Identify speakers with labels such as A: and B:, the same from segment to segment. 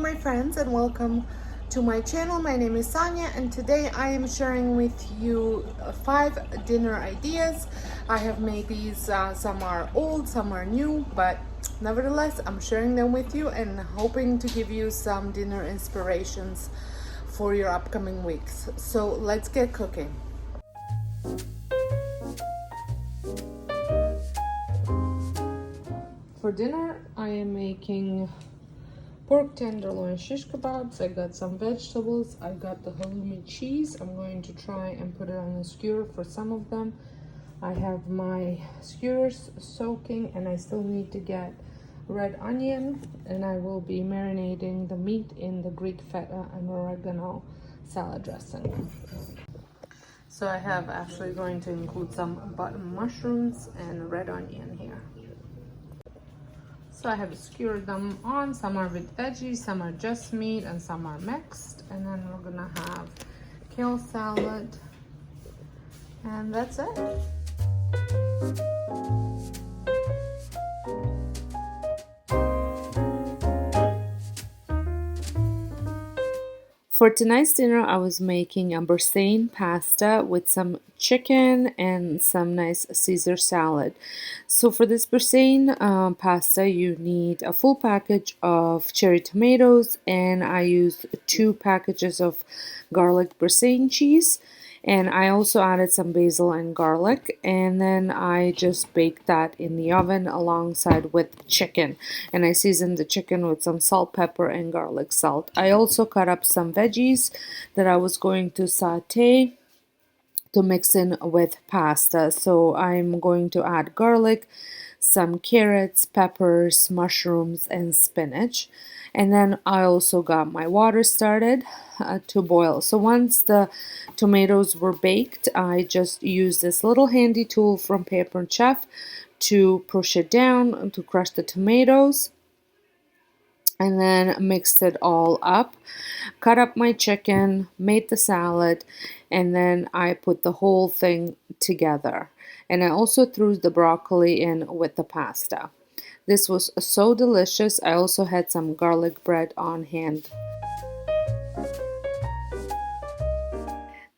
A: my friends, and welcome to my channel. My name is Sonja, and today I am sharing with you 5 dinner ideas. I have made these, some are old, some are new, but nevertheless I'm sharing them with you and hoping to give you some dinner inspirations for your upcoming weeks. So let's get cooking. For dinner, I am making pork tenderloin shish kebabs. I got some vegetables. I got the halloumi cheese. I'm going to try and put it on a skewer for some of them. I have my skewers soaking, and I still need to get red onion, and I will be marinating the meat in the Greek feta and oregano salad dressing. So I have actually going to include some button mushrooms and red onion here. So I have skewered them on. Some are with veggies, some are just meat, and some are mixed. And then we're gonna have kale salad, and that's it. For tonight's dinner, I was making a Bersane pasta with some chicken and some nice Caesar salad. So for this Bersane pasta, you need a full package of cherry tomatoes, and I used 2 packages of garlic Bersane cheese. And I also added some basil and garlic, and then I just baked that in the oven alongside with chicken. And I seasoned the chicken with some salt, pepper, and garlic salt. I also cut up some veggies that I was going to saute to mix in with pasta. So I'm going to add garlic, some carrots, peppers, mushrooms, and spinach. And then I also got my water started to boil. So once the tomatoes were baked, I just used this little handy tool from Paper Chef to push it down to crush the tomatoes, and then mixed it all up, cut up my chicken, made the salad, and then I put the whole thing together. And I also threw the broccoli in with the pasta. This was so delicious. I also had some garlic bread on hand.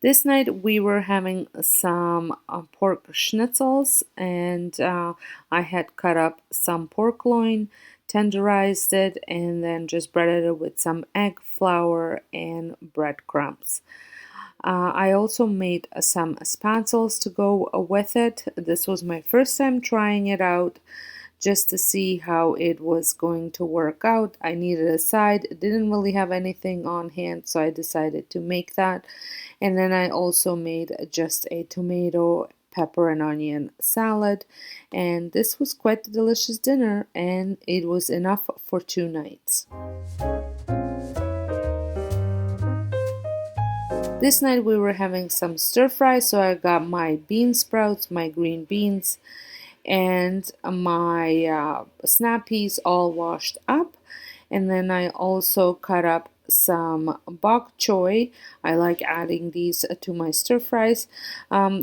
A: This night we were having some pork schnitzels, and I had cut up some pork loin, tenderized it, and then just breaded it with some egg, flour, and breadcrumbs. I also made some spatzels to go with it. This was my first time trying it out, just to see how it was going to work out. I needed a side, didn't really have anything on hand, so I decided to make that. And then I also made just a tomato, pepper, and onion salad. And this was quite a delicious dinner, and it was enough for 2 nights. This night we were having some stir fry, so I got my bean sprouts, my green beans, and my snap peas all washed up. And then I also cut up some bok choy. I like adding these to my stir fries.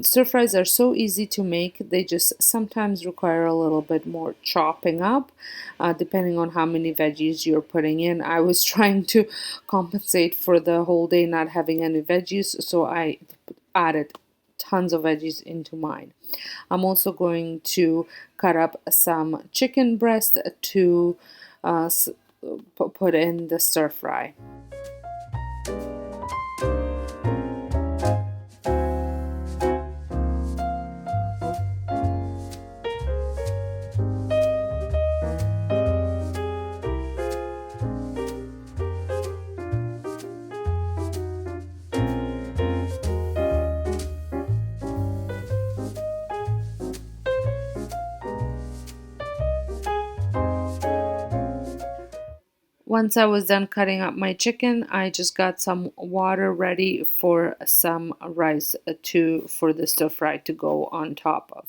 A: Stir fries are so easy to make. They just sometimes require a little bit more chopping up, depending on how many veggies you're putting in. I was trying to compensate for the whole day not having any veggies, so I added tons of veggies into mine. I'm also going to cut up some chicken breast to put in the stir fry. Once I was done cutting up my chicken, I just got some water ready for some rice for the stir fry to go on top of.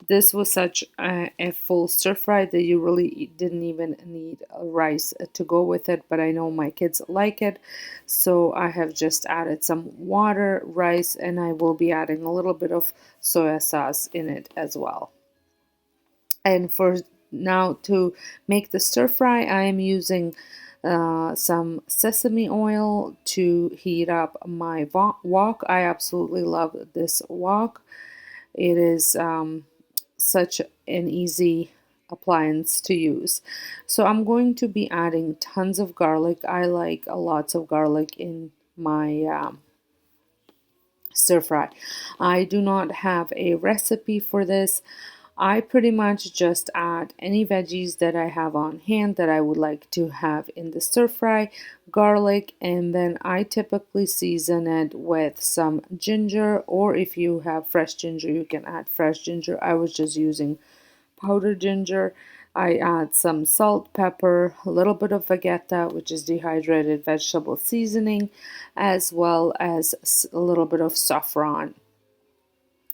A: This was such a full stir fry that you really didn't even need rice to go with it, but I know my kids like it, so I have just added some water, rice, and I will be adding a little bit of soy sauce in it as well. And for now, to make the stir fry, I am using some sesame oil to heat up my wok. I absolutely love this wok. It is such an easy appliance to use. So I'm going to be adding tons of garlic. I like lots of garlic in my stir fry. I do not have a recipe for this. I pretty much just add any veggies that I have on hand that I would like to have in the stir fry, garlic, and then I typically season it with some ginger, or if you have fresh ginger, you can add fresh ginger. I was just using powdered ginger. I add some salt, pepper, a little bit of vegeta, which is dehydrated vegetable seasoning, as well as a little bit of saffron,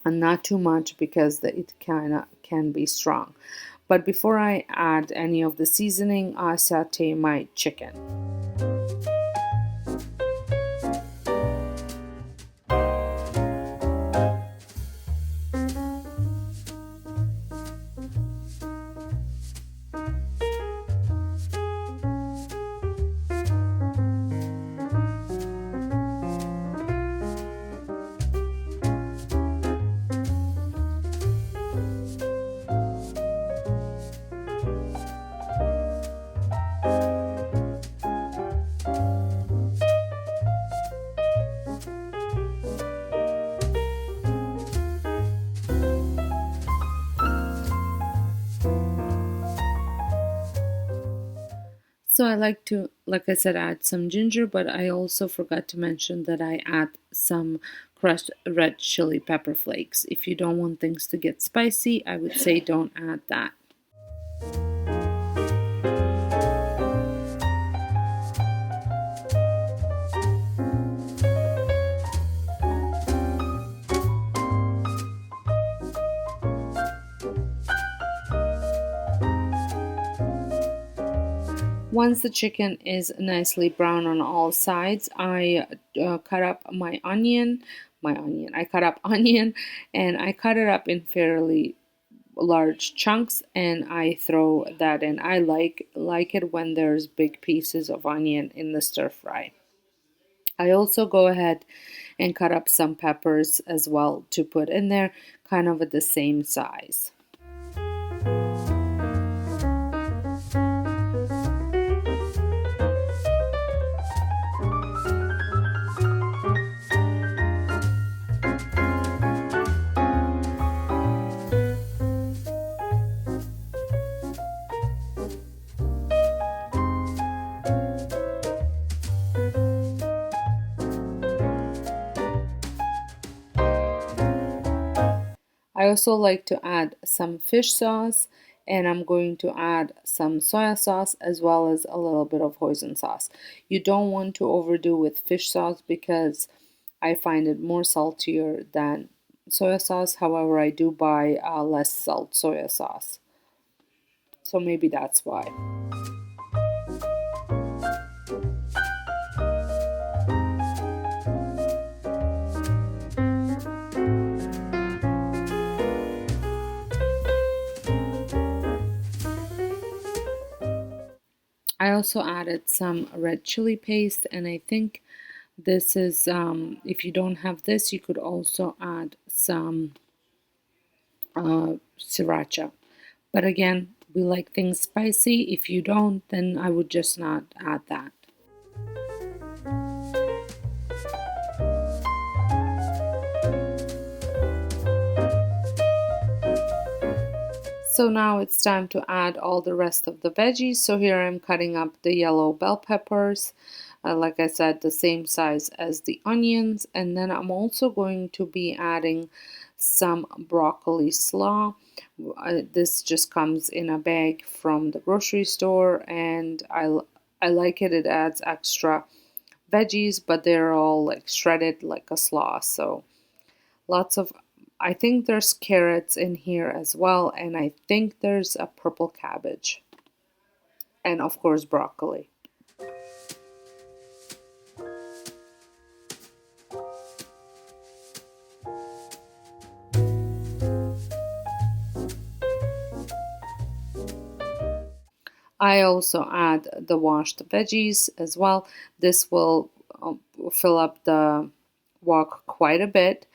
A: and not too much because it kind of can be strong. But before I add any of the seasoning, I saute my chicken. So I like to, like I said, add some ginger, but I also forgot to mention that I add some crushed red chili pepper flakes. If you don't want things to get spicy, I would say don't add that. Once the chicken is nicely brown on all sides, I cut up my onion. I cut up onion, and I cut it up in fairly large chunks, and I throw that in. I like it when there's big pieces of onion in the stir fry. I also go ahead and cut up some peppers as well to put in there, kind of at the same size. I also like to add some fish sauce, and I'm going to add some soya sauce as well as a little bit of hoisin sauce. You don't want to overdo with fish sauce because I find it more saltier than soya sauce. However, I do buy less salt soya sauce. So maybe that's why. I also added some red chili paste, and I think this is, if you don't have this, you could also add some sriracha. But again, we like things spicy. If you don't, then I would just not add that. So now it's time to add all the rest of the veggies. So here I'm cutting up the yellow bell peppers, like I said, the same size as the onions. And then I'm also going to be adding some broccoli slaw. This just comes in a bag from the grocery store, and I like it. It adds extra veggies, but they're all like shredded like a slaw. So lots of, I think there's carrots in here as well, and I think there's a purple cabbage, and of course broccoli. I also add the washed veggies as well. This will fill up the wok quite a bit.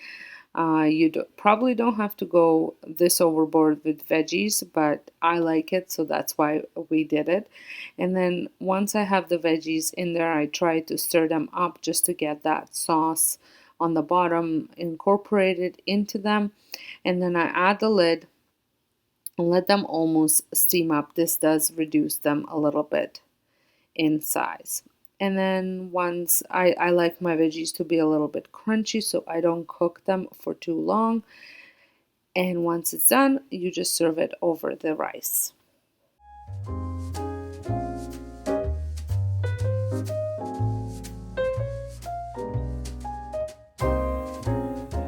A: Probably don't have to go this overboard with veggies, but I like it, so that's why we did it. And then once I have the veggies in there, I try to stir them up just to get that sauce on the bottom incorporated into them. And then I add the lid and let them almost steam up. This does reduce them a little bit in size. And then once I like my veggies to be a little bit crunchy, so I don't cook them for too long. And once it's done, you just serve it over the rice.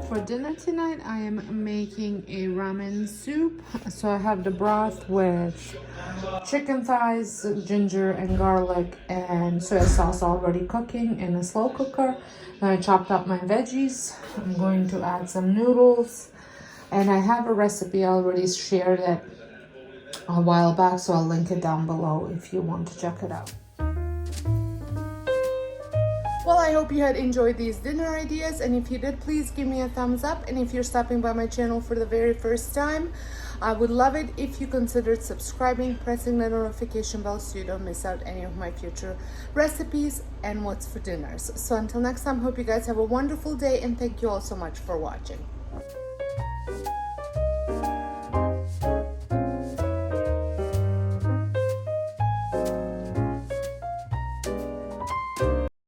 A: For dinner tonight, I am making a ramen soup. So I have the broth with chicken thighs, ginger and garlic, and soy sauce already cooking in a slow cooker. Then I chopped up my veggies. I'm going to add some noodles, and I have a recipe. I already shared it a while back, so I'll link it down below if you want to check it out. Well, I hope you had enjoyed these dinner ideas, and if you did, please give me a thumbs up. And if you're stopping by my channel for the very first time, I would love it if you considered subscribing, pressing the notification bell so you don't miss out any of my future recipes and what's for dinners. So until next time, hope you guys have a wonderful day, and thank you all so much for watching.